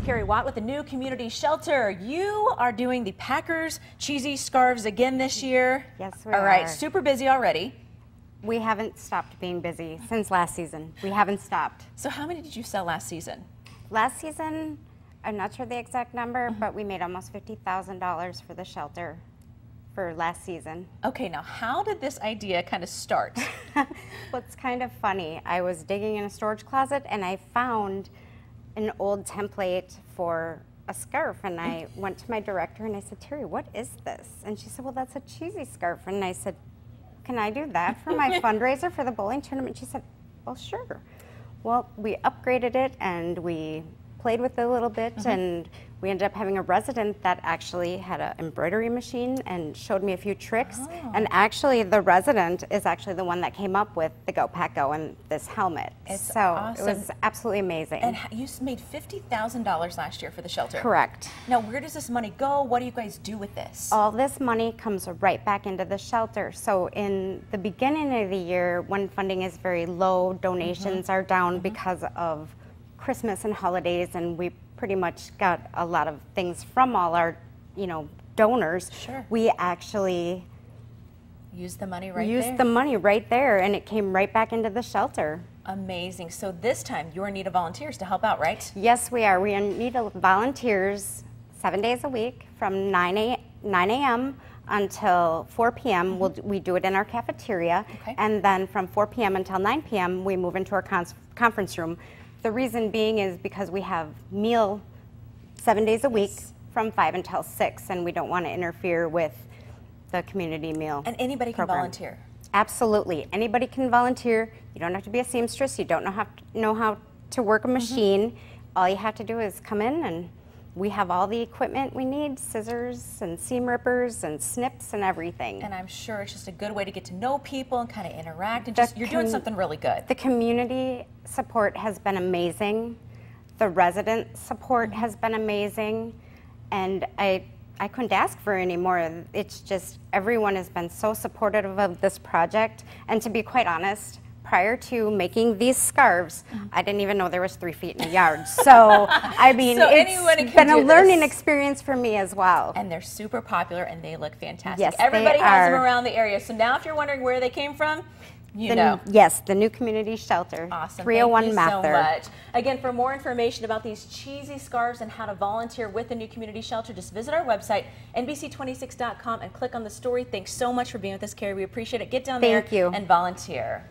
Carrie Watt with the new community shelter. You are doing the Packers cheesy scarves again this year. Yes, we are. All right, super busy already. We haven't stopped being busy since last season. We haven't stopped. So how many did you sell last season? Last season, I'm not sure the exact number, but we made almost $50,000 for the shelter for last season. Okay, now how did this idea kind of start? Well, it's kind of funny. I was digging in a storage closet and I found an old template for a scarf, and I went to my director and I said, Terry, what is this? And she said, well, that's a cheesy scarf. And I said, can I do that for my fundraiser for the bowling tournament? She said, well, sure. Well, we upgraded it and we played with it a little bit, and we ended up having a resident that actually had an embroidery machine and showed me a few tricks. And actually the resident is actually the one that came up with the Go Pack Go and this helmet. It's so awesome. It was absolutely amazing. And you made $50,000 last year for the shelter. Correct. Now, where does this money go? What do you guys do with this? All this money comes right back into the shelter. So in the beginning of the year, when funding is very low, donations are down because of Christmas and holidays, and we pretty much got a lot of things from all our, donors. Sure. We actually Used the money right there? used the money right there, and it came right back into the shelter. Amazing. So this time you're in need of volunteers to help out, right? Yes, we are. We need volunteers 7 days a week from 9 a.m. until 4 p.m. We do it in our cafeteria, and then from 4 p.m. until 9 p.m. we move into our conference room. The reason being is because we have meal 7 days a week from 5 until 6, and we don't want to interfere with the community meal. And anybody can volunteer? Absolutely. Anybody can volunteer. You don't have to be a seamstress. You don't know how to work a machine. All you have to do is come in, and we have all the equipment we need, scissors and seam rippers and snips and everything. And I'm sure it's just a good way to get to know people and kind of interact, and just, you're doing something really good. The community support has been amazing. The resident support has been amazing. And I couldn't ask for any more. It's just everyone has been so supportive of this project. And to be quite honest, prior to making these scarves, I didn't even know there was 3 feet in a yard. So, I mean, it's been a learning experience for me as well. And they're super popular, and they look fantastic. Yes, everybody they has are. them around the area. So now if you're wondering where they came from, you know. Yes, the new community shelter. Awesome. 301 Thank you Mather. so much. Again, for more information about these cheesy scarves and how to volunteer with the new community shelter, just visit our website, NBC26.com, and click on the story. Thanks so much for being with us, Carrie. We appreciate it. Get down there and volunteer.